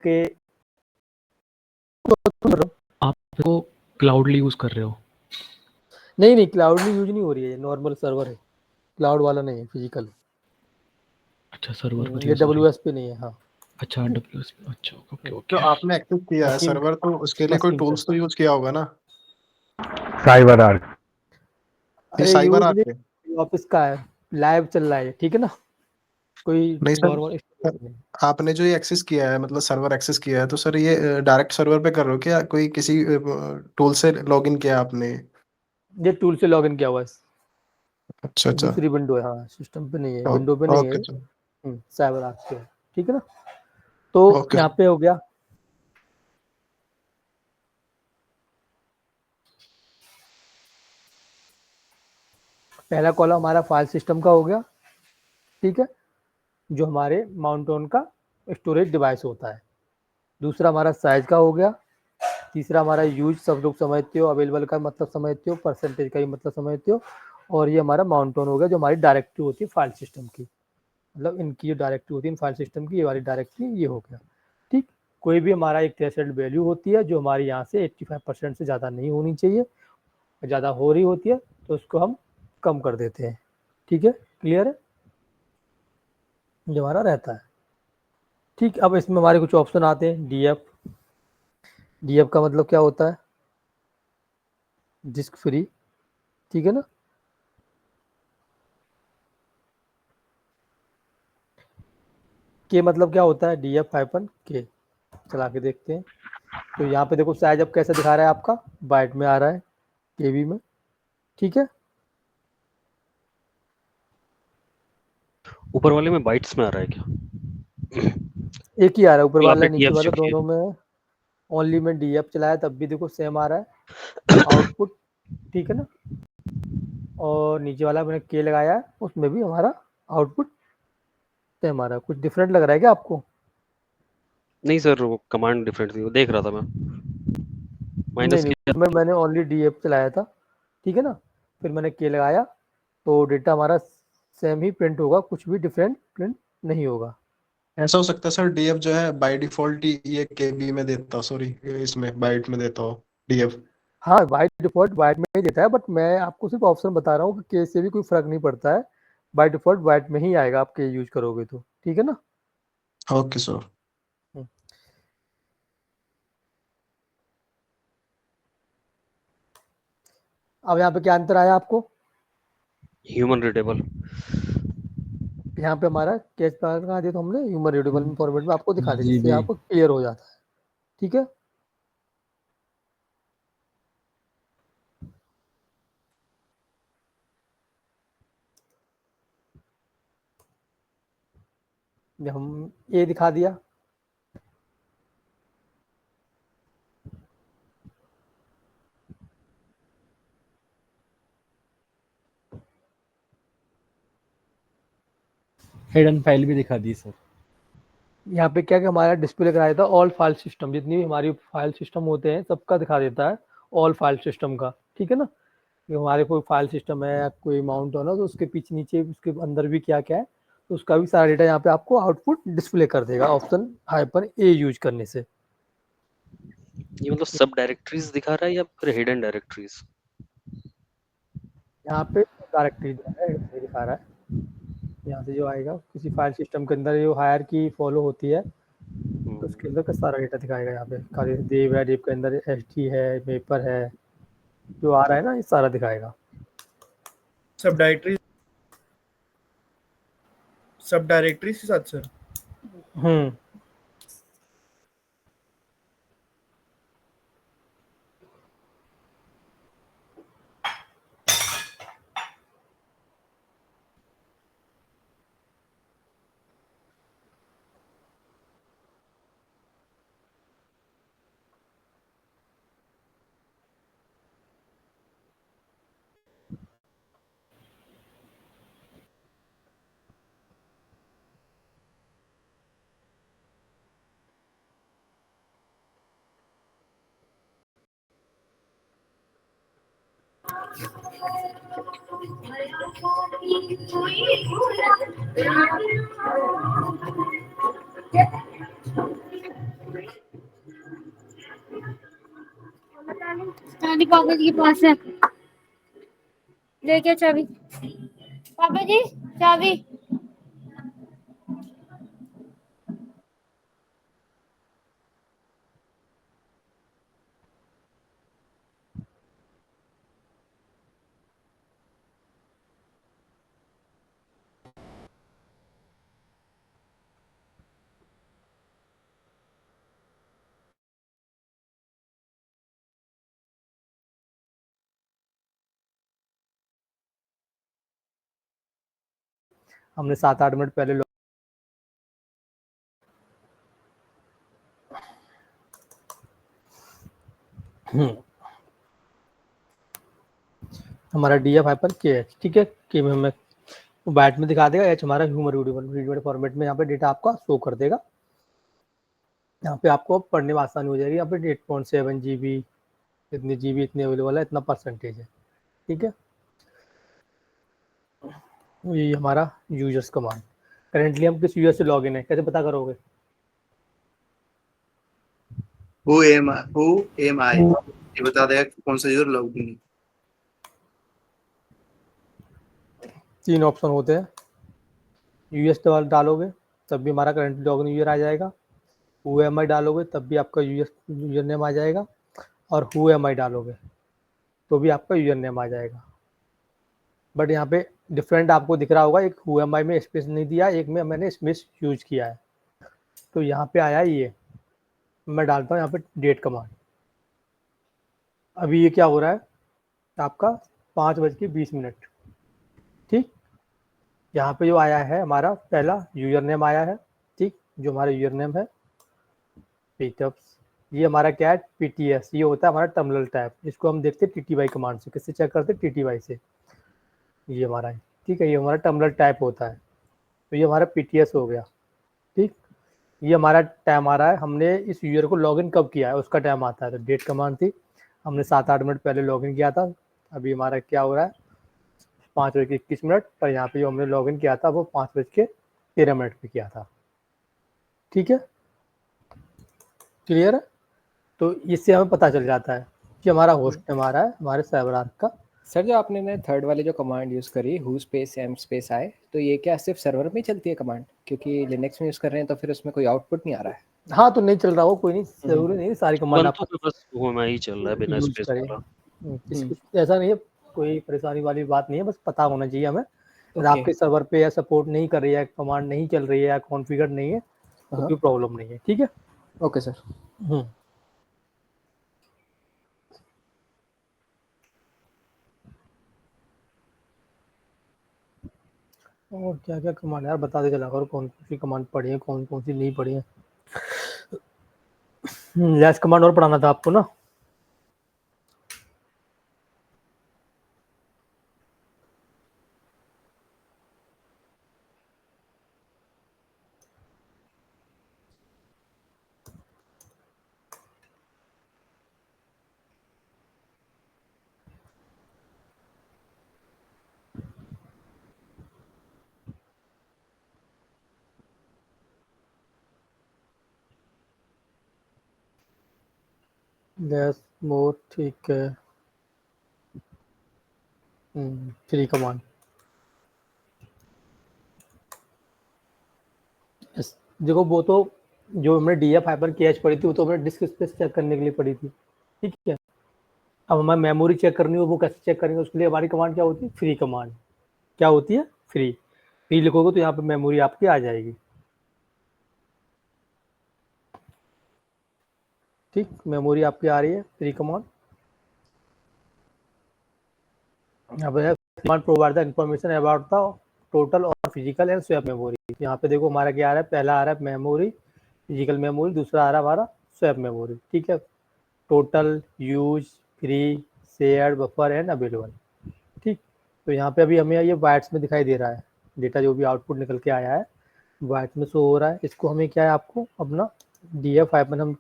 के आप इसको क्लाउडली यूज कर रहे हो? नहीं क्लाउडली यूज नहीं हो रही है, नॉर्मल सर्वर है, क्लाउड वाला नहीं है, फिजिकल। अच्छा, सर्वर पर ये यूज हो रही है। AWS पे नहीं है। हाँ अच्छा, AWS पे। अच्छा, ओके तो ओके। आपने एक्सेस किया है मशीन सर्वर, तो उसके लिए कोई मशीन टूल्स तो यूज किया होगा ना? Cyber arc. ये अरे साइबर यूज आर्क है? नहीं, ऑफिस का है, लाइव चल रहा है, ठीक है ना, कोई नहीं सर, नॉर्मल नहीं। आपने जो ये एक्सेस किया है, मतलब सर्वर एक्सेस किया है, तो सर ये डायरेक्ट सर्वर पे कर रहे हो क्या, कोई किसी टूल से लॉगिन किया आपने? ये टूल से लॉगिन किया हुआ है, अच्छा अच्छा, दूसरी विंडो है। हाँ, सिस्टम पे नहीं है, ओ- विंडो पे नहीं ओके है। सर, साइबर आर्क पे है, ठीक है ना। तो ओके यहाँ सर। पे हो गया, पहला कॉलम हमारा फाइल सिस्टम का हो गया, ठीक है, जो हमारे माउंटन का स्टोरेज डिवाइस होता है। दूसरा हमारा साइज का हो गया। तीसरा हमारा यूज, सब लोग समझते हो, अवेलेबल का मतलब समझते हो, परसेंटेज का ही मतलब समझते हो। और ये हमारा माउंटन हो गया, जो हमारी डायरेक्टरी होती है फाइल सिस्टम की, मतलब इनकी जो डायरेक्टरी होती है फाइल सिस्टम की, ये वाली डायरेक्टरी ये हो गया, ठीक। कोई भी हमारा एक थ्रेशोल्ड वैल्यू होती है जो हमारी यहाँ से 85% से ज़्यादा नहीं होनी चाहिए, ज़्यादा हो रही होती है तो उसको हम कम कर देते हैं, ठीक है, क्लियर है, जो हमारा रहता है, ठीक। अब इसमें हमारे कुछ ऑप्शन आते हैं, डीएफ का मतलब क्या होता है, डिस्क फ्री, ठीक है ना। के मतलब क्या होता है, DF-K, चला के देखते हैं। तो यहाँ पे देखो साइज अब कैसा दिखा रहा है आपका, बाइट में आ रहा है, केबी में, ठीक है। ऊपर वाले में बाइट्स में आ रहा है क्या? एक ही आ रहा है, ऊपर यहाँ वाला पे नीचे DF वाला शिफ्ट किया। दोनों में। ओनली में DF चलाया तब भी देखो सेम आ रहा है आउटपुट, ठीक है ना। और नीचे वाला मैंने के लगाया है, उसमें भी हमारा आउटपुट सेम आ रहा है। कुछ डिफरेंट लग रहा है क्या आपको? नहीं सर, वो कमांड डिफरेंट थी, वो देख रहा था मैं। माइनस नहीं किया। उसमें मैंने ओनली DF चलाया था, ठीक है ना, फिर मैंने के लगाया तो डेटा हमारा सेम ही प्रिंट होगा, कुछ भी डिफरेंट प्रिंट नहीं होगा। ऐसा हो सकता है सर, डीएफ जो है बाय डिफॉल्ट ही ये केबी में देता हो, सॉरी इसमें बाइट में देता हो डीएफ। हाँ, बाय डिफॉल्ट बाइट में ही देता है, बट मैं आपको सिर्फ ऑप्शन बता रहा हूँ कि के से भी कोई फर्क नहीं पड़ता है, बाय डिफॉल्ट बाइट में ही आएगा आप के यूज करोगे तो, ठीक है ना। Okay sir. हम्म। अब यहाँ पे क्या अंतर आया आपको? Human readable. यहाँ पे हमारा कैच दिखा दिया तो हमने ह्यूमन रीडेबल फॉर्मेट में आपको दिखा दिया, जी जिससे जी। आपको क्लियर हो जाता है, ठीक है। जब हम ये दिखा दिया, हिडन फाइल भी दिखा दी सर। यहाँ पे क्या कि हमारा डिस्प्ले करा देता है ऑल फाइल सिस्टम, जितनी भी हमारी फाइल सिस्टम होते हैं सबका दिखा देता है, ऑल फाइल सिस्टम का, ठीक है ना। कि हमारे कोई फाइल सिस्टम है या कोई माउंट होना, तो उसके पीछे नीचे उसके अंदर भी क्या क्या है, तो उसका भी सारा डेटा यहाँ पे आपको आउटपुट डिस्प्ले कर देगा, ऑप्शन -A यूज करने से। ये मतलब सब डायरेक्टरीज दिखा रहा है या फिर हिडन डायरेक्टरीज? यहाँ पे डायरेक्टरी दिखा रहा है, यहाँ से जो आएगा किसी फाइल सिस्टम के अंदर जो हायरार्की फॉलो होती है, तो उसके अंदर का सारा डेटा दिखाएगा। यहाँ पे खाली देव है, देव के अंदर HT है, पेपर है, जो आ रहा है ना, ये सारा दिखाएगा। सब डायरेक्टरी के साथ सर। हम्म। चाबी पापा जी के पास है। लेके चाबी पापा जी, चाबी। हमने 7-8 मिनट पहले हमारा DF हाइपर KH, ठीक है। के में हमें बाइट में दिखा देगा, एच हमारा ह्यूमन रीडेबल फॉर्मेट में यहाँ पे डेटा आपका शो कर देगा। यहाँ पे आपको पढ़ने में आसानी हो जाएगी। यहाँ पे 8.7 GB, इतने GB इतने अवेलेबल है, इतना परसेंटेज है, ठीक है। ये हमारा यूजर्स कमांड। करेंटली हम किस यूजर से लॉगिन है, कैसे पता करोगे? Who am I? ये बता देगा कि कौन सा यूजर लॉगिन है। 3 ऑप्शन होते हैं। यूएस डालोगे तब भी हमारा करंट लॉगिन यूजर आ जाएगा। who डालोगे तब भी आपका यूजर नेम आ जाएगा, और who डालोगे तो भी आपका यूजर नेम आ जाएगा। बट यहाँ पे डिफरेंट आपको दिख रहा होगा, एक who में स्पेस नहीं दिया, एक में मैंने स्पेस यूज किया है। तो यहाँ पे आया ये, मैं डालता हूँ यहाँ पे डेट कमांड। अभी ये क्या हो रहा है आपका 5:20, ठीक। यहाँ पे जो आया है हमारा पहला यूजर नेम आया है, ठीक, जो हमारा यूजर नेम है पीटअप्स। ये हमारा क्या है, PTS, ये होता है हमारा टर्मिनल टाइप। इसको हम देखते हैं TTY कमांड से। किससे चेक करते हैं? TTY से। ये हमारा है, ठीक है, ये हमारा टर्मिनल टाइप होता है। तो ये हमारा PTS हो गया, ठीक। ये हमारा टाइम आ रहा है, हमने इस यूजर को लॉगिन कब किया है उसका टाइम आता है। तो डेट कमांड थी, हमने 7-8 मिनट पहले लॉगिन किया था। अभी हमारा क्या हो रहा है, 5:21, पर यहाँ पे जो हमने लॉगिन किया था वो 5:13 पे किया था, ठीक है। क्लियर है? तो इससे हमें पता चल जाता है कि हमारा होस्ट नेम आ रहा है हमारे सर्वर आर्क का। सर जो आपने ने थर्ड वाली जो कमांड यूज़ करी who space M space I, तो ये क्या सिर्फ सर्वर में ही चलती है कमांड? क्योंकि लिनक्स में यूज़ कर रहे हैं तो फिर उसमें कोई आउटपुट नहीं आ रहा है। हाँ, तो नहीं चल रहा हो, कोई नहीं, जरूरी नहीं सारी कमांड बंतु पे बस who ही चल रहा है बिना यूज स्पेस करें। वाला। ऐसा नहीं है, कोई परेशानी वाली बात नहीं है, बस पता होना चाहिए हमें। अगर ओके। आपके सर्वर पे या सपोर्ट नहीं कर रही है, कमांड नहीं चल रही है या कॉन्फ़िगर नहीं है, तो कोई प्रॉब्लम नहीं है, ठीक है। Okay sir. और क्या क्या कमांड यार बताते चला करो, कौन कौन सी कमांड पढ़ी है, कौन कौन सी नहीं पढ़ी है। लैस कमांड और पढ़ाना था आपको ना। लैस मोर, ठीक है। फ्री कमांड, देखो वो तो जो हमने DF हाइपर KH पढ़ी थी वो तो हमने डिस्क स्पेस चेक करने के लिए पढ़ी थी, ठीक है। अब हमें मेमोरी चेक करनी हो, वो कैसे चेक करेंगे? उसके लिए हमारी कमांड क्या होती है? Free command. क्या होती है? फ्री। फ्री लिखोगे तो यहाँ पे मेमोरी आपकी आ जाएगी, ठीक। मेमोरी आपकी आ रही है, फ्री कमांड। यहाँ पे command provide the information about the total और फिजिकल एंड स्वैप मेमोरी। यहाँ पे देखो हमारा क्या आ रहा है, पहला आ रहा है मेमोरी, फिजिकल मेमोरी, दूसरा आ रहा है हमारा स्वैप मेमोरी, ठीक है। Total, use, free, shared, buffer and available, ठीक। तो यहाँ पे अभी हमें ये बाइट्स में दिखाई दे रहा है, डेटा जो भी आउटपुट निकल के आया है बाइट्स में शो हो रहा है। इसको हमें क्या है, आपको अपना DF हाइपन हम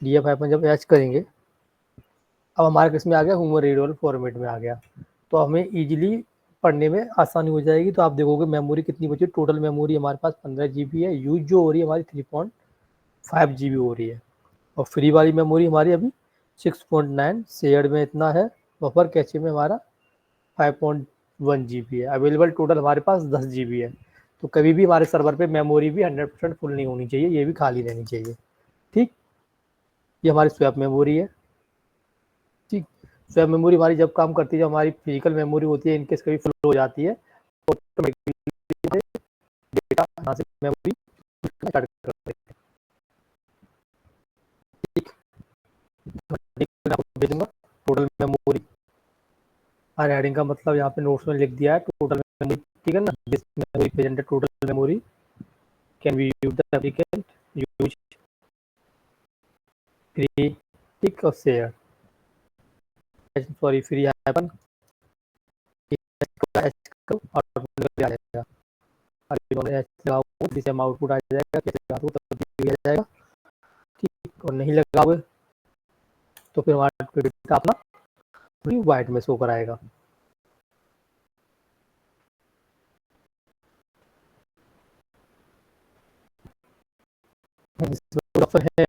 DF हाइपन जब एच करेंगे, अब हमारे किस में आ गया, ह्यूमन रीडेबल फॉर्मेट में आ गया, तो हमें इजीली पढ़ने में आसानी हो जाएगी। तो आप देखोगे मेमोरी कितनी बची, टोटल मेमोरी हमारे पास 15 GB है, यूज जो हो रही है हमारी 3.5 GB हो रही है, और फ्री वाली मेमोरी हमारी अभी 6.9, शेयर्ड में इतना है, बफर कैचे में हमारा 5.1 GB है। अवेलेबल टोटल हमारे पास 10 GB है। तो कभी भी हमारे सर्वर पे मेमोरी भी 100% फुल नहीं होनी चाहिए, ये भी खाली रहनी चाहिए। ठीक, ये हमारी स्वैप मेमोरी है। ठीक, स्वैप मेमोरी हमारी जब काम करती है, जब हमारी फिजिकल मेमोरी होती है, इनकेस कभी फुल हो जाती है तो ऑटोमेटिकली डेटा यहाँ से मेमोरी स्टार्ट कर देते हैं। ठीक, मैं आपको भेजूंगा टोटल मेमोरी। हर हेडिंग का मतलब यहाँ पे नोट्स में लिख दिया है टोटल मेमोरी। ठीक है ना, this memory presented total memory can be used the applicant use free tick और share sorry free happen automatically आ जाएगा। जिसे हम आउटपुट आ जाएगा, कैसे लगाओ तब दिया जाएगा। ठीक, और नहीं लगाओगे तो फिर हमारा डेटा अपना पूरी वाइट में शो कराएगा। है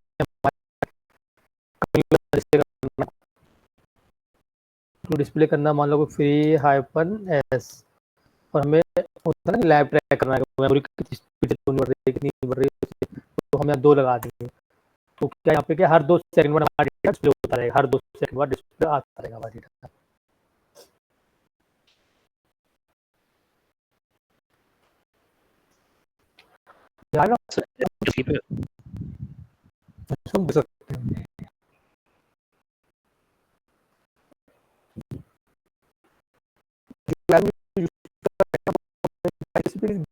तो डिस्प्ले करना, मान लो फ्री हाइफन एस, और हमें होता है ना लैब ट्रैक करना है, मेमोरी कितनी स्पीड बढ़ रही है, कितनी बढ़ रही है, तो हम यहाँ 2 लगा देंगे। तो क्या यहाँ पे क्या हर 2 सेकंड बाद हमारा डेटा डिस्प्ले होता रहेगा, हर 2 सेकंड बाद डिस्प्ले आता रहेगा हमारा डेटा। हम दे सकते हैं।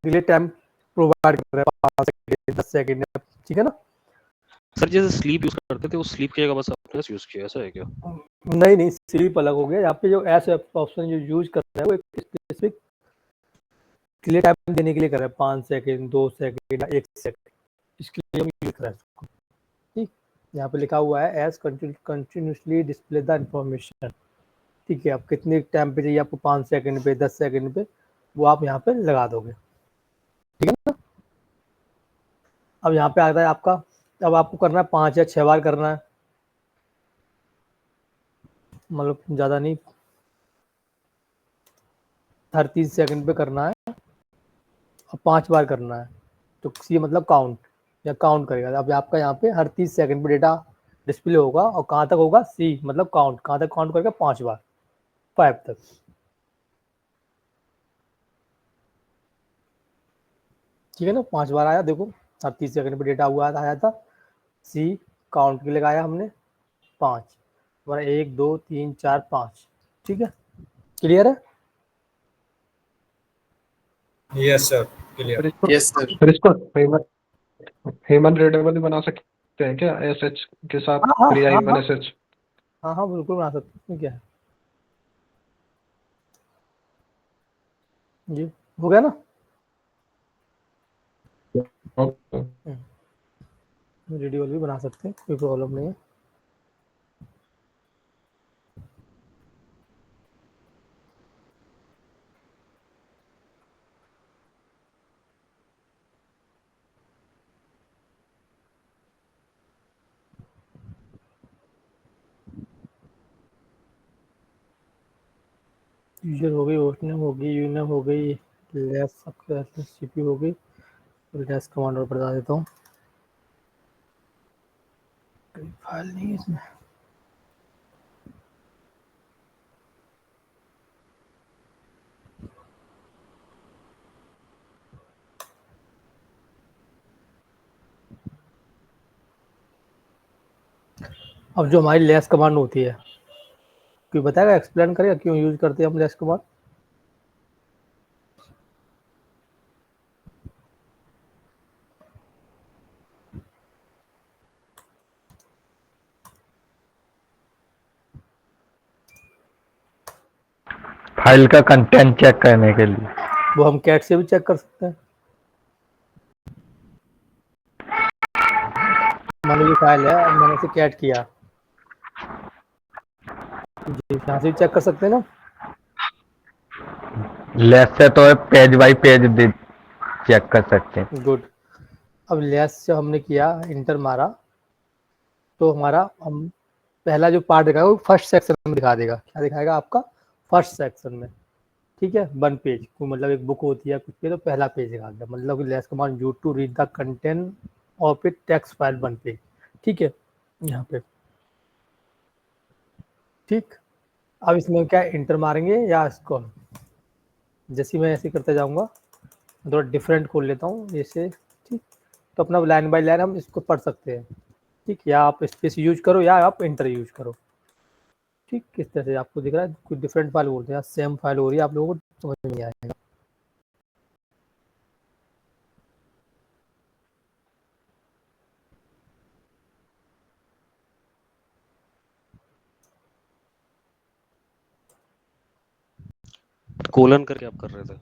डिले टाइम प्रोवाइड कर रहा है 5 सेकंड 10 सेकंड, ठीक है ना। सर जैसे स्लीप यूज करते थे, वो स्लीप की जगह बस आपने यूज किया, ऐसा है क्या? नहीं स्लीप अलग हो गया। यहाँ पे जो एस ऑप्शन जो यूज कर रहे हैं वो एक स्पेसिफिक डिले टाइम देने के लिए कर रहा है, 5 सेकंड 2 सेकंड 1 सेकंड, इसके लिए हम यूज कर रहे हैं। ठीक, यहाँ पे लिखा हुआ है as continuously display the information. ठीक है, आप कितने टाइम पे चाहिए आपको, 5 सेकंड पे 10 सेकंड पे, वो आप यहाँ पे लगा दोगे। ठीक है ना। अब यहाँ पे आता है आपका, अब आपको करना है 5 या 6 बार करना है, मतलब ज़्यादा नहीं, हर 30 सेकंड पे करना है और 5 बार करना है। तो ये मतलब काउंट या काउंट करेगा। अब आपका यहाँ पे हर 30 सेकंड पे डेटा डिस्प्ले होगा, और कहाँ तक होगा, सी मतलब काउंट, कहाँ तक काउंट करेगा, 5 बार, 5 तक। ठीक है ना, 5 बार आया, देखो हर 30 सेकंड पे डेटा हुआ आया था, सी काउंट के लगाया हमने 5, 1 2 3 4 5। ठीक है, क्लियर है। Yes sir, clear. Yes sir. फिर इसको ह्यूमन रीडेबल बना सकते हैं क्या एसएच के साथ? हाँ फ्री हाँ हाइफन हाँ एसएच। हाँ हाँ बिल्कुल बना सकते हैं, क्या है जी, हो गया ना। रीडेबल भी बना सकते हैं, कोई प्रॉब्लम नहीं है। यूजर हो गई, होस्ट नेम हो गई, यूनेम हो गई, लेस सीपी हो गई, लेस कमांड और बता देता हूँ, फाइल नहीं है इसमें। अब जो हमारी लेस कमांड होती है, कोई बताएगा, एक्सप्लेन करेगा क्यों यूज करते हैं हम लेस कमांड? फाइल का कंटेंट चेक करने के लिए। वो हम कैट से भी चेक कर सकते हैं। मान लो ये फाइल है, अब मैंने इसे कैट किया जी, यहाँ से भी चेक कर सकते हैं ना। लेस से तो पेज बाय पेज चेक कर सकते हैं। गुड। अब लेस से हमने किया, इंटर मारा, तो हमारा हम पहला जो पार्ट दिखाएगा वो फर्स्ट सेक्शन में दिखा देगा। क्या दिखाएगा आपका? फर्स्ट सेक्शन में, ठीक है। 1 पेज को मतलब एक बुक होती है कुछ पे, तो पहला पेज दिखा देगा, मतलब कि less command you to read the content of it text file 1 page, ठीक है, यहाँ पे, ठीक। अब इसमें क्या इंटर मारेंगे या इसको, जैसे मैं ऐसे करते जाऊंगा, थोड़ा डिफरेंट खोल लेता हूँ जैसे, ठीक। तो अपना लाइन बाय लाइन हम इसको पढ़ सकते हैं, ठीक। या आप स्पेस यूज करो या आप इंटर यूज करो, ठीक। किस तरह से आपको दिख रहा है, कुछ डिफरेंट फाइल बोलते हैं, सेम फाइल हो रही है, आप लोगों को समझ में नहीं आएगा। कोलन करके आप कर रहे थे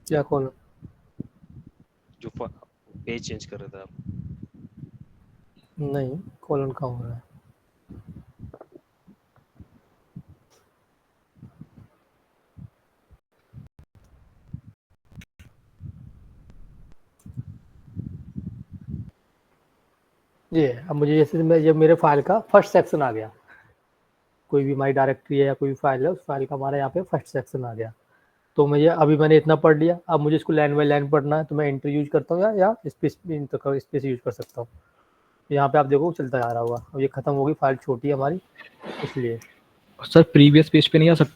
क्या खोलो? जो पेज चेंज कर रहे थे आप। नहीं, कॉलन का हो रहा है। ये अब मुझे जैसे ये मेरे फाइल का फर्स्ट सेक्शन आ गया, कोई भी हमारी डायरेक्टरी है या कोई भी फाइल है, उस फाइल का हमारा यहाँ पे फर्स्ट सेक्शन आ गया। तो मुझे अभी मैंने इतना पढ़ लिया, अब मुझे इसको लाइन बाय लाइन पढ़ना है, तो मैं इंटर यूज करता हूँ या स्पेस यूज कर सकता हूँ। यहाँ पे आप देखो चलता जा रहा होगा। अब ये खत्म होगी, फाइल छोटी है हमारी, इसलिए। सर प्रीवियस पेज पे नहीं आ सकता?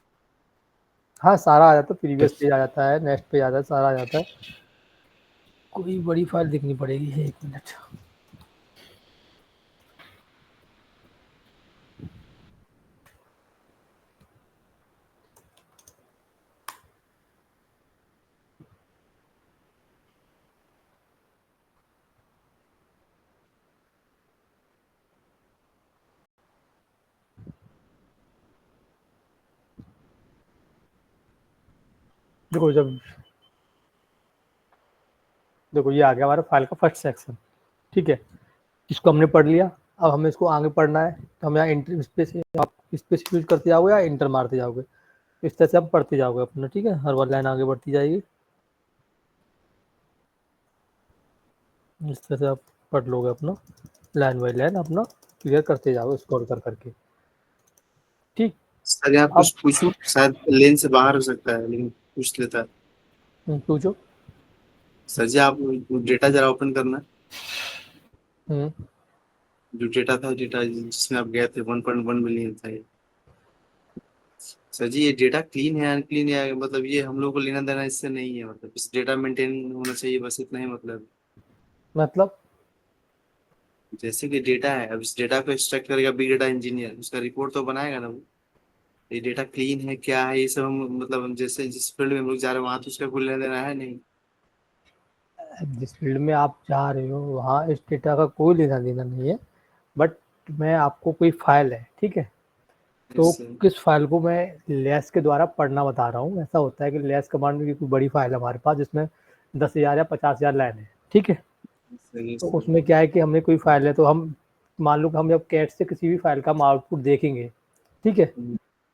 हाँ, सारा आ जाता है, प्रीवियस पेज आ जाता है, नेक्स्ट पेज आ जाता है, सारा आ जाता है। कोई बड़ी फाइल दिखनी पड़ेगी, 1 मिनट। देखो देखो ये आ गया हमारा फाइल का फर्स्ट सेक्शन, ठीक है। इसको हमने पढ़ लिया, अब हमें इसको आगे पढ़ना है, तो हम यहाँ इंटर स्पेस, आप स्पेस यूज करते जाओगे या इंटर मारते जाओगे, इस तरह से आप पढ़ते जाओगे अपना, ठीक है। हर बार लाइन आगे बढ़ती जाएगी, इस तरह से आप पढ़ लोगे अपना, लाइन बाय लाइन अपना क्लियर करते जाओगे, स्क्रॉल कर करके, ठीक। सर यहाँ कुछ पूछूं, शायद लेन से बाहर हो सकता है लेकिन पूछ लेता है। पूछो। सर जी आप डेटा जरा ओपन करना, हम्म, जो डेटा था, डेटा जिसमें आप गए थे 1.1 मिलियन था ये। सर जी ये डेटा क्लीन है अनक्लीन है, मतलब ये हम लोग को लेना देना इससे नहीं है, मतलब इस डेटा मेंटेन होना चाहिए, बस इतना ही मतलब जैसे कि डेटा है, अब इस डेटा को एक्सट्रैक्ट करेगा बिग डेटा इंजीनियर, उसका रिपोर्ट तो बनाएगा ना वो, ये डेटा क्लीन है क्या है, ये सब हम मतलब हम जैसे जिस फील्ड में हम लोग जा रहे हैं वहां तो उसका कोई लेना देना है नहीं। जिस फील्ड में आप जा रहे हो वहाँ इस डेटा का कोई लेना देना नहीं है, बट मैं आपको कोई फाइल है, ठीक है, तो किस फाइल को मैं लेस के द्वारा पढ़ना बता रहा हूँ। ऐसा होता है कि लेस कमांड में कोई बड़ी फाइल है हमारे पास जिसमें 10,000 या 50,000 लाइन है, ठीक है। तो उसमें क्या है कि हमने कोई फाइल है, तो हम मान लो कि हम जब कैट से किसी भी फाइल का हम आउटपुट देखेंगे, ठीक है,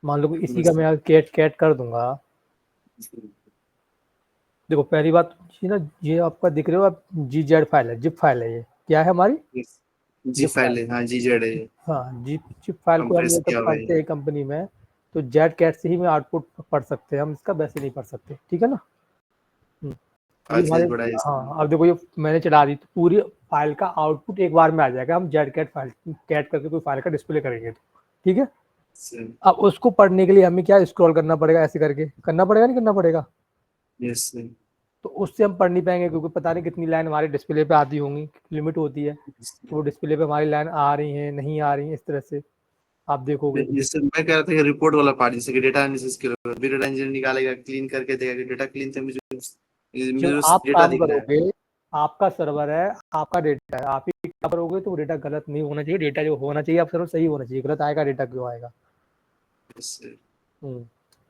मान लो कि इसी का मैं कैट कर दूंगा। देखो पहली बात ये ना, ये आपका दिख रहे हो आप, GZ फाइल है, जिप फाइल है, ये क्या है हमारी? जी फाइल है, हाँ GZ है। हाँ, जिप फाइल को हम जब पढ़ते हैं कंपनी में, तो जेड कैट से ही मैं आउटपुट पढ़ सकते हैं हम, इसका वैसे नहीं पढ़ सकते, ठीक है ना। हाँ, अब देखो ये मैंने चढ़ा दी, तो पूरी फाइल का आउटपुट एक बार में आ जाएगा, हम जेड कैट फाइल कैट करके कोई फाइल का डिस्प्ले करेंगे तो, ठीक है। अब उसको पढ़ने के लिए हमें क्या स्क्रॉल करना पड़ेगा, ऐसे करके करना पड़ेगा, नहीं करना पड़ेगा? यस। तो उससे हम पढ़ नहीं पाएंगे, क्योंकि पता नहीं कितनी लाइन हमारे डिस्प्ले पे आती होंगी, लिमिट होती है, तो वो डिस्प्ले पे हमारी लाइन आ रही है नहीं आ रही है, इस तरह से आप देखोगे। जैसे मैं कह रहा था कि रिपोर्ट वाला पार्ट, जैसे कि डेटा एनालिसिस के लिए बिग डेटा इंजीनियर निकालेगा, क्लीन करके देगा कि डेटा क्लीन था, मुझे जो आप काम करोगे, आपका सर्वर है, आपका डेटा है, आप ही क्या करोगे, तो डेटा गलत नहीं होना चाहिए, डेटा जो होना चाहिए आप सर्वर सही होना चाहिए, गलत आएगा डेटा क्यों आएगा?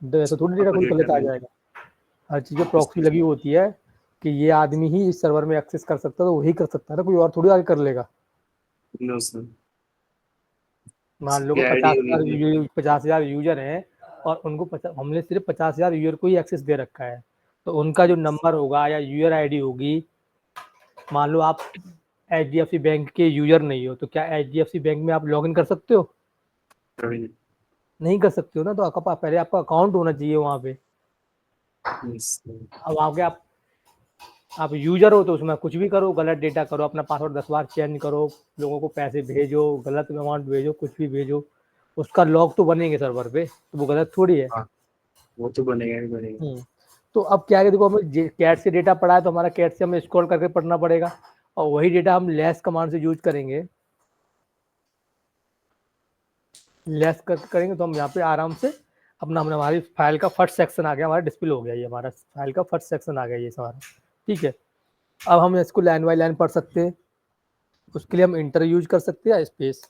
तो ऐसा थोड़ी डेटा कोई गलत आ जाएगा। हर चीज़ में प्रॉक्सी लगी होती है कि ये आदमी ही इस सर्वर में एक्सेस कर सकता है, तो वही कर सकता है ना, कोई और थोड़ी आगे कर लेगा। मान लो 50,000 यूजर हैं और उनको हमने सिर्फ 50,000 यूजर को ही एक्सेस दे रखा है, तो उनका जो नंबर होगा या यूजर आईडी होगी, मान लो आप HDFC बैंक के यूजर नहीं हो तो क्या HDFC बैंक में आप लॉगिन कर सकते हो? कभी नहीं कर सकते हो ना, तो आपका पहले आपका अकाउंट होना चाहिए वहाँ पे। नहीं sir। अब आगे आप यूजर हो तो उसमें कुछ भी करो, गलत डेटा करो, अपना पासवर्ड 10 बार चेंज करो, लोगों को पैसे भेजो, गलत अमाउंट भेजो, कुछ भी भेजो, उसका लॉग तो बनेंगे सर्वर पे, तो वो गलत थोड़ी है। वो तो बनेगा ही बनेगा। तो अब क्या है कि देखो हमें कैट से डेटा पढ़ा है तो हमारा कैट से हमें स्क्रॉल करके पढ़ना पड़ेगा, और वही डेटा हम लेस कमांड से यूज करेंगे। लेस करेंगे तो हम यहाँ पे आराम से अपना हमने हमारी फाइल का फर्स्ट सेक्शन आ गया, हमारा डिस्प्ले हो गया, ये हमारा फाइल का फर्स्ट सेक्शन आ गया ये सारा। ठीक है, अब हम इसको लाइन बाय लाइन पढ़ सकते हैं। उसके लिए हम इंटर यूज कर सकते हैं या स्पेस,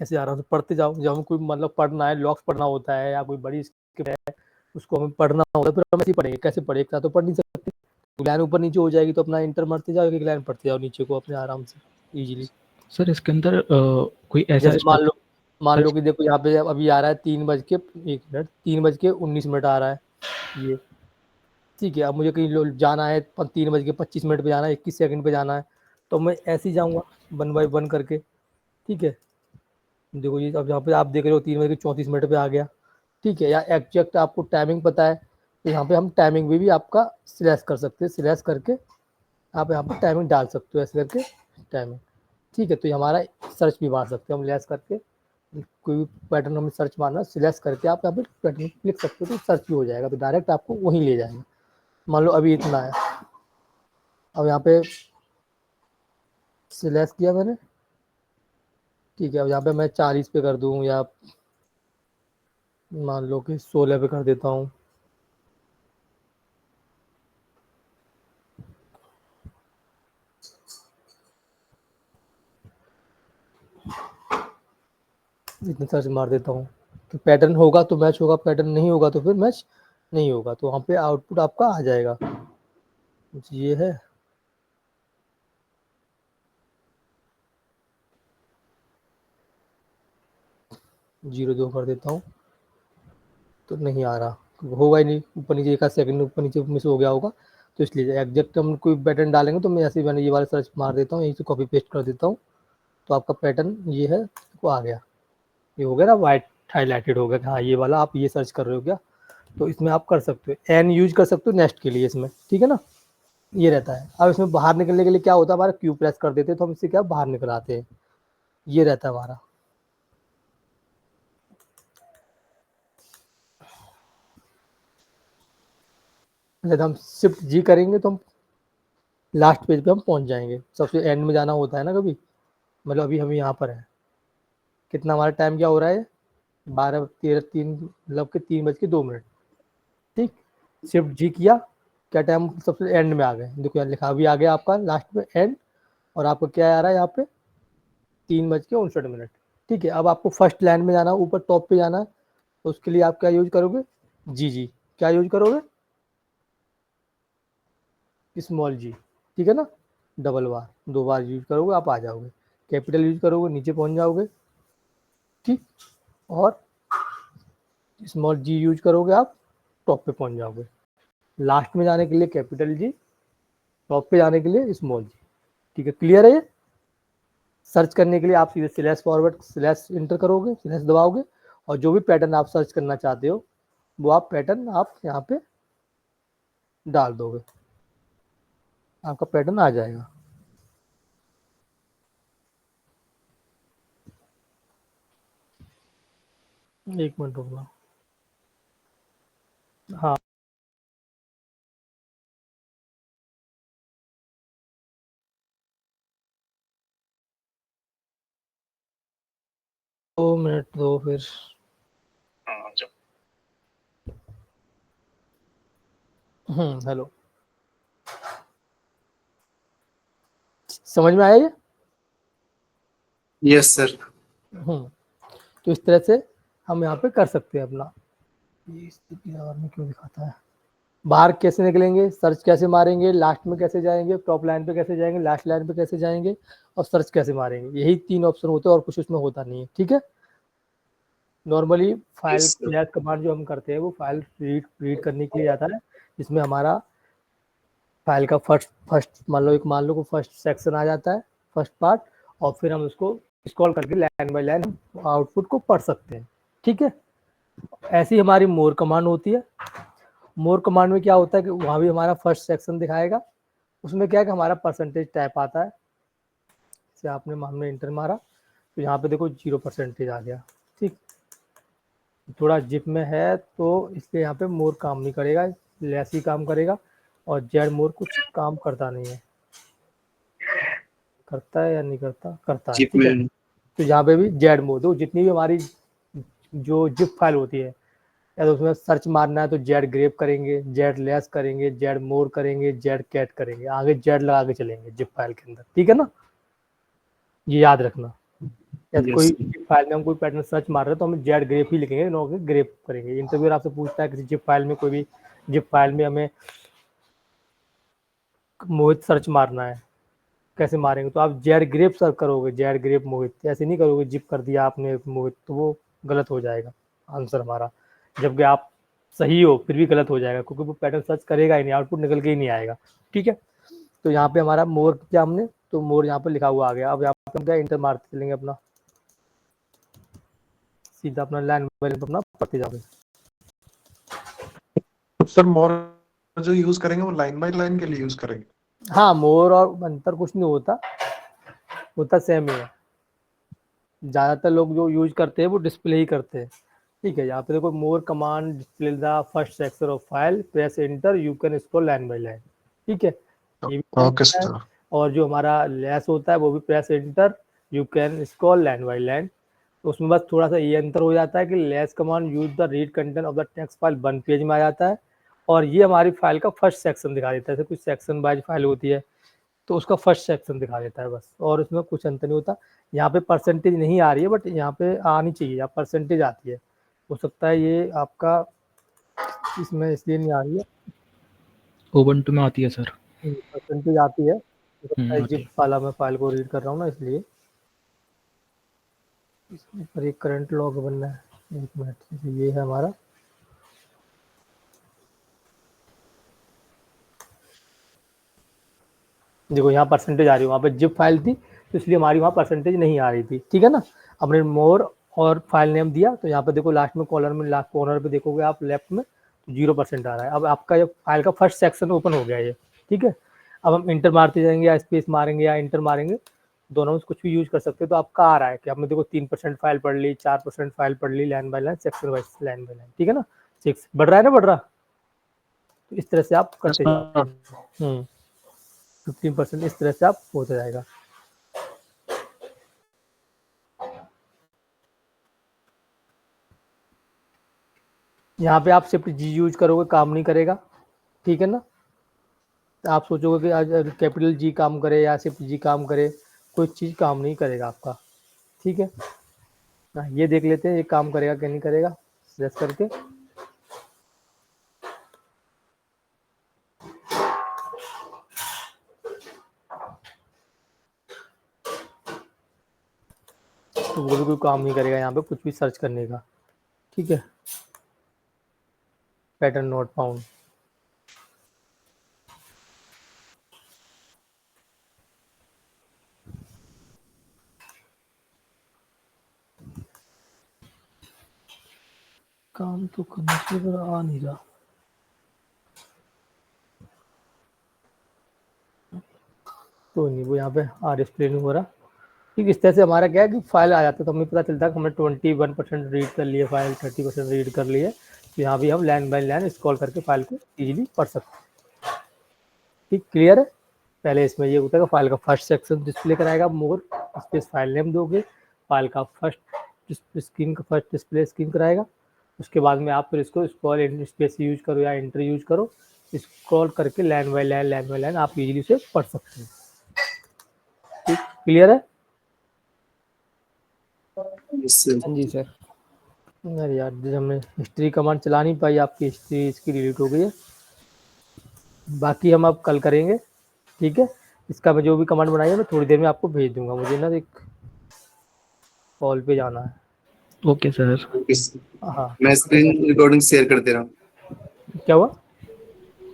ऐसे आराम से पढ़ते जाओ। जब हमें कोई मतलब पढ़ना है, लॉक्स पढ़ना होता है या कोई बड़ी स्क्रिप्ट है उसको हमें पढ़ना होता है, फिर हम ऐसे ही पढ़ेंगे। कैसे पढ़े, एक साथ तो पढ़ नहीं सकते, लाइन ऊपर नीचे हो जाएगी तो अपना इंटर मारते जाओ, एक लाइन पढ़ते जाओ नीचे को अपने आराम से इजीली। सर इसके अंदर कोई ऐसा जैसे मान लो कि देखो यहाँ पे अभी आ रहा है 3:19 आ रहा है ये, ठीक है। अब मुझे कहीं जाना है 3:25 पे जाना है, 21 सेकंड पे जाना है, तो मैं ऐसे ही जाऊँगा 1 बाय 1 करके। ठीक है, देखो ये अब यहाँ पे आप देख रहे हो 3:34 पे आ गया। ठीक है, या एग्जैक्ट आपको टाइमिंग पता है तो यहाँ पे हम टाइमिंग भी आपका सिलेक्ट कर सकते हैं। सिलेक्ट करके आप यहाँ पर टाइमिंग डाल सकते हो, ऐसे करके टाइमिंग। ठीक है, तो ये हमारा सर्च भी मार सकते हैं हम, लेस करके कोई भी पैटर्न हमें सर्च मारना, सिलेक्ट करके आप यहाँ पे पैटर्न लिख सकते हो तो सर्च भी हो जाएगा, तो डायरेक्ट आपको वहीं ले जाएगा। मान लो अभी इतना है, अब यहाँ पे सिलेक्ट किया मैंने। ठीक है, अब यहाँ पे मैं 40 पे कर दूँ या मान लो कि 16 पे कर देता हूँ। इतने सर्च मार देता हूँ, तो पैटर्न होगा तो मैच होगा, पैटर्न नहीं होगा तो फिर मैच नहीं होगा, तो वहाँ पे आउटपुट आपका आ जाएगा। ये है, जीरो 2 कर देता हूँ तो नहीं आ रहा, होगा ही नहीं, ऊपर नीचे 1 सेकंड ऊपर नीचे मिस हो गया होगा, तो इसलिए एग्जैक्ट हम कोई पैटर्न डालेंगे तो मैं ऐसे ही मैंने ये वाला सर्च मार देता हूँ, यहीं से कॉपी पेस्ट कर देता हूँ, तो आपका पैटर्न ये है, वो आ गया। ये हो गया ना, वाइट हाईलाइटेड हो गया कि हाँ ये वाला आप ये सर्च कर रहे हो क्या, तो इसमें आप कर सकते हो। एन यूज कर सकते हो नेक्स्ट के लिए इसमें, ठीक है ना, ये रहता है। अब इसमें बाहर निकलने के लिए क्या होता है, हमारा क्यू प्रेस कर देते हैं तो हम इससे क्या बाहर निकल आते हैं, ये रहता है हमारा। जब हम शिफ्ट जी करेंगे तो हम लास्ट पेज पे हम पहुंच जाएंगे, सबसे एंड में जाना होता है ना कभी, मतलब अभी हम यहाँ पर है, कितना हमारा टाइम क्या हो रहा है, 12:13 मतलब कि 3:02। ठीक, शिफ्ट जी किया, क्या टाइम सबसे एंड में आ गए, देखो यहाँ लिखा भी आ गया आपका लास्ट में एंड, और आपको क्या आ रहा है यहाँ पे 3:59। ठीक है, अब आपको फर्स्ट लाइन में जाना, ऊपर टॉप पे जाना है, तो उसके लिए आप क्या यूज करोगे, जी क्या यूज करोगे, स्मॉल जी, ठीक है ना, डबल बार 2 बार यूज करोगे आप आ जाओगे, कैपिटल यूज करोगे नीचे पहुंच जाओगे। ठीक, और स्मॉल जी यूज करोगे आप टॉप पे पहुंच जाओगे। लास्ट में जाने के लिए कैपिटल जी, टॉप पे जाने के लिए स्मॉल जी। ठीक है, क्लियर है ये। सर्च करने के लिए आप सीधे स्लैश फॉरवर्ड स्लैश इंटर करोगे, स्लैश दबाओगे, और जो भी पैटर्न आप सर्च करना चाहते हो वो आप पैटर्न आप यहाँ पे डाल दोगे, आपका पैटर्न आ जाएगा। एक मिनट रुकना, हाँ दो मिनट दो फिर। हेलो, समझ में आया ये? Yes sir. तो इस तरह से हम यहाँ पे कर सकते हैं अपना। ये स्थिति में क्यों दिखाता है, बाहर कैसे निकलेंगे, सर्च कैसे मारेंगे, लास्ट में कैसे जाएंगे, टॉप लाइन पे कैसे जाएंगे, लास्ट लाइन पे कैसे जाएंगे, और सर्च कैसे मारेंगे, यही 3 ऑप्शन होते हैं और कुछ उसमें होता नहीं है। ठीक है, normally file Yes, sir. Clear command जो हम करते हैं वो फाइल रीड करने के लिए आता है, जिसमें हमारा फाइल का फर्स्ट मान लो को फर्स्ट सेक्शन आ जाता है, फर्स्ट पार्ट, और फिर हम उसको स्क्रॉल करके लाइन बाय लाइन आउटपुट को पढ़ सकते हैं। ठीक है, ऐसी हमारी मोर कमांड होती है। मोर कमांड में क्या होता है कि वहाँ भी हमारा फर्स्ट सेक्शन दिखाएगा, उसमें क्या है कि हमारा परसेंटेज टाइप आता है। जैसे आपने मान लो इंटर मारा तो यहाँ पे देखो 0% आ गया। ठीक, थोड़ा जिप में है तो इसलिए यहाँ पे मोर काम नहीं करेगा, लेस ही काम करेगा, और जेड मोर कुछ काम करता नहीं है। करता है या नहीं करता? करता है। जिप ठीक है, में तो यहाँ पे भी जेड मोर, तो जितनी भी हमारी जो जिप फाइल होती है, या तो उसमें सर्च मारना है तो जेड ग्रेप करेंगे, जेड लेस करेंगे, जेड मोर करेंगे, जेड कैट करेंगे, आगे जेड लगा के चलेंगे जिप फाइल के अंदर। ठीक है ना, ये याद रखना। या तो कोई जिप फाइल में हम कोई पैटर्न सर्च मार रहे हैं तो हम जेड ग्रेप ही लिखेंगे, नो ग्रेप करेंगे। इंटरव्यूअर आपसे पूछता है किसी जिप फाइल में, कोई भी जिप फाइल में हमें मोहित सर्च मारना है, कैसे मारेंगे? तो आप जेड ग्रेप सर्च करोगे, जेड ग्रेप मोहित, ऐसे नहीं करोगे जिप कर दिया आपने मोहित, तो वो गलत हो जाएगा आंसर हमारा, जबकि आप सही हो फिर भी गलत हो जाएगा, क्योंकि वो पैटर्न सर्च करेगा ही नहीं, आउटपुट निकल के ही नहीं आएगा। ठीक है, तो यहाँ पे हमारा मोर क्या हमने, तो मोर यहाँ पे लिखा हुआ आ गया। अब यहाँ पे हम क्या इंटर मारते चलेंगे, अपना सीधा अपना लाइन बाय लाइन अपना पढ़ते जाओगे। सर मोर जो यूज करेंगे वो लाइन बाय लाइन के लिए यूज करेंगे? हाँ, मोर और अंतर कुछ नहीं होता, होता सेम ही है। ज़्यादातर लोग जो यूज करते हैं वो डिस्प्ले ही करते हैं। ठीक है, यहाँ पे देखो more command display the first section of file, press enter, you can scroll line by line. ठीक है, ये भी ओके सर। और जो हमारा लेस होता है वो भी press enter, you can scroll line by line. तो उसमें बस थोड़ा सा ये अंतर हो जाता है कि less command use the read content of the text file 1 page में आ जाता है, और ये हमारी फाइल का फर्स्ट सेक्शन दिखा देता है। जैसे कुछ सेक्शन वाइज फाइल होती है तो उसका फर्स्ट सेक्शन दिखा देता है बस, और उसमें कुछ अंतर नहीं होता। यहाँ पे परसेंटेज नहीं आ रही है, बट यहाँ पे आनी चाहिए, यहाँ परसेंटेज आती है। हो सकता है ये आपका इसमें इसलिए नहीं आ रही है, उबंटू में आती है सर। परसेंटेज आती है, हो सकता है आती जिप वाला मैं फाइल को रीड कर रहा हूँ ना, इसलिए। इसमें पर एक करंट लॉग बनना है, एक मिनट। जैसे ये है हमारा, देखो यहाँ परसेंटेज आ रही है, वहाँ पे जिप फाइल थी तो इसलिए हमारी वहाँ परसेंटेज नहीं आ रही थी। ठीक है ना, हमने मोर और फाइल नेम दिया तो यहाँ पे देखो लास्ट में कॉलर में लास्ट कॉर्नर पे देखोगे आप लेफ्ट में 0% आ रहा है। अब आपका ये फाइल का फर्स्ट सेक्शन ओपन हो गया ये। ठीक है, अब हम इंटर मारते जाएंगे या स्पेस मारेंगे या इंटर मारेंगे, दोनों में कुछ भी यूज कर सकते हो। तो आपका आ रहा है कि आपने देखो 3% फाइल पढ़ ली, 4% फाइल पढ़ ली, line by line, section wise line by line. ठीक है ना, 6 बढ़ रहा है ना, बढ़ रहा, तो इस तरह से आप करते जाओ। 15% इस तरह से आप होता जाएगा। यहाँ पे आप शिफ्ट जी यूज करोगे, काम नहीं करेगा। ठीक है ना, तो आप सोचोगे कि आज कैपिटल जी काम करे या शिफ्ट जी काम करे, कोई चीज़ काम नहीं करेगा आपका। ठीक है, ये देख लेते हैं ये काम करेगा कि नहीं करेगा, प्रेस करके। तो वो भी कोई काम नहीं करेगा यहाँ पे कुछ भी सर्च करने का। ठीक है, पैटर्न नॉट फाउंड। काम तो करने से पर आ नहीं रहा, तो नहीं वो यहाँ पे डिस्प्ले नहीं हो रहा। ठीक, इस तरह से हमारा क्या है कि फाइल आ जाता है तो हमें पता चलता है कि हमने 21% रीड कर लिए फाइल, 30% रीड कर लिए, तो यहाँ भी हम लाइन बाय लाइन स्क्रॉल करके फाइल को इजीली पढ़ सकते हैं। ठीक, क्लियर है। पहले इसमें ये होता है कि फाइल का फर्स्ट सेक्शन डिस्प्ले कराएगा मोर, स्पेस फाइल नेम दोगे, फाइल का फर्स्ट स्क्रीन का फर्स्ट डिस्प्ले स्क्रीन कराएगा। उसके बाद में आप फिर इसको स्क्रॉल स्पेस यूज करो या एंटर यूज करो, स्क्रॉल करके लाइन बाय लाइन आप इजीली से पढ़ सकते हैं। ठीक, क्लियर है। हाँ जी सर। अरे यार, जब हमने हिस्ट्री कमांड चला नहीं पाई, आपकी हिस्ट्री इसकी डिलीट हो गई है। बाकी हम अब कल करेंगे। ठीक है, इसका मैं जो भी कमांड बनाई है मैं थोड़ी देर में आपको भेज दूंगा, मुझे ना एक कॉल पे जाना है। Okay sir. हाँ, मैं स्क्रीन रिकॉर्डिंग शेयर कर दे रहा हूँ। क्या हुआ?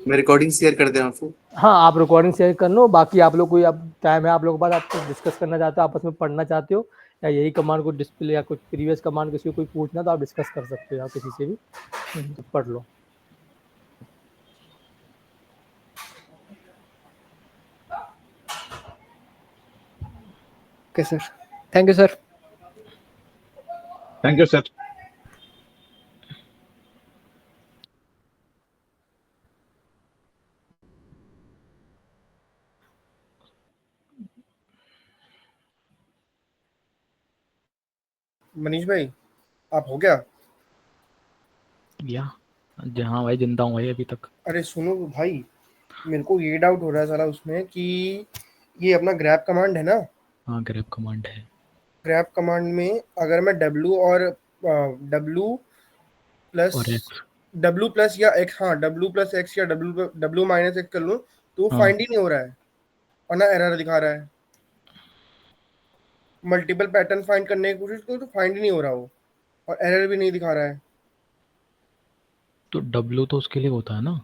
मैं रिकॉर्डिंग शेयर कर दे रहा हूँ। हाँ, आप रिकॉर्डिंग शेयर कर लो, बाकी आप लोग कोई अब टाइम है आप लोगों के पास, आप कुछ डिस्कस करना चाहते हो, आपस में पढ़ना चाहते हो, या यही कमांड को डिस्प्ले या कुछ प्रीवियस कमांड किसी को कोई पूछना तो आप डिस्कस कर सकते हो या किसी से भी तो पढ़ लो। Okay sir, thank you sir. Thank you sir. Manish भाई आप हो गया? या हाँ भाई, जिंदा हूँ भाई अभी तक। अरे सुनो भाई, मेरे को ये डाउट हो रहा है साला उसमें कि ये अपना ग्रैब कमांड है ना, हाँ ग्रैब कमांड है। ग्रैब कमांड में अगर मैं W और W प्लस और X। W प्लस या X, हाँ W प्लस X या W माइनस X कर लूँ तो वो हाँ। फाइंड ही नहीं हो रहा है और ना एरर दिखा रहा है। मल्टीपल पैटर्न फाइंड करने की कोशिश करो तो फाइंड ही नहीं हो रहा वो, और एरर भी नहीं दिखा रहा है। तो W तो उसके लिए होता है ना।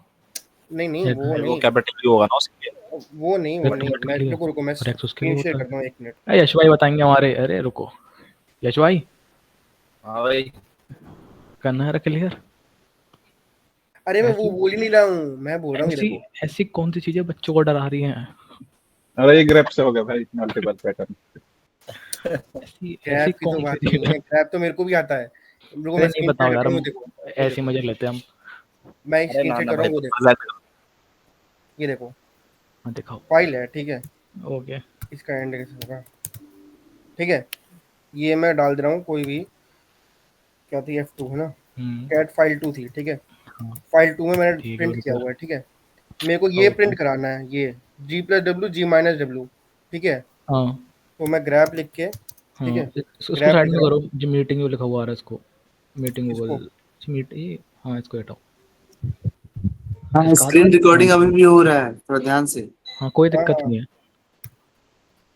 नहीं नहीं X- वो नहीं, कैपिटल होगा ना उसके लिए। वो नहीं वो नहीं, X मैं के लिए। रुको मैं और X उसके लिए स्क्रीन शेयर होता करता हूँ, एक मिनट। है। यश भाई बताएंगे हमारे। अरे रुको, यश भाई हाँ भाई। करना है क्लियर। अरे मैं वो बोल ही नहीं रहा हूँ, मैं बोल रहा हूँ ये ऐसी देखो। ऐसी कौन सी चीजें बच्चों को डरा रही हैं? अरे ये ग्रेप से हो गया भाई, मल्टीपल पैटर्न। ऐसी ग्रैब की तो कौन बात सी नहीं चीजें? है, ग्रैब तो मेरे को भी आता है। रुको अरे मैं नहीं स्क्रीन शेयर बताओ करता यार, हूँ, हम देखो ऐसे मजे लेते हैं हम। मैं स्क्रीन शेयर कर रहा हूँ, वो देखो, ये देखो हाँ दिखाओ। फाइल है, ठीक है, ओके। इसका एंड कैसे होगा, ठीक है, ये मैं डाल दे रहा हूँ कोई भी, क्या थी F2 है ना, कैट फाइल 2 थी, ठीक है, हाँ फाइल 2 में मैंने ठीक है प्रिंट किया सर। हुआ है, ठीक है, मेरे को ये ओके। प्रिंट कराना है, ये G plus W G minus W, ठीक है, हाँ तो मैं ग्रैब लिख के, हाँ ठीक है, उसको ग्रैब साइड लिख में रहा करो, हूँ, जो मीटिंग में लिखा हुआ आ रहा है इसको। मीटिंग इसको गूगल मीट ये। हाँ इसको हटाओ। हाँ, इसका स्क्रीन रिकॉर्डिंग हाँ, अभी भी हो रहा है, थोड़ा ध्यान से। हाँ कोई हाँ दिक्कत हाँ नहीं है।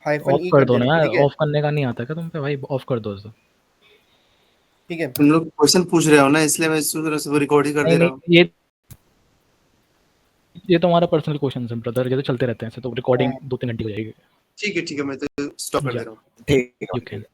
हाइफन ऑफ ई कर कर दो देना, ना यार, ठीक है, ऑफ करने का नहीं आता क्या तुम पे भाई? ऑफ कर दो इसको। ठीक है। तुम लोग क्वेश्चन पूछ रहे हो ना, इसलिए मैं इसको रिकॉर्ड ही कर नहीं दे रहा नहीं, हूँ। ये तो हमारा पर्सनल क्वेश्चन है ब्रदर, ये तो चलते रहते हैं ऐसे, तो रिकॉर्डिंग हाँ 2-3 घंटे हो जाएगी। ठीक है मैं तो स्टॉप कर दे या रहा हूँ। ठीक है। You can.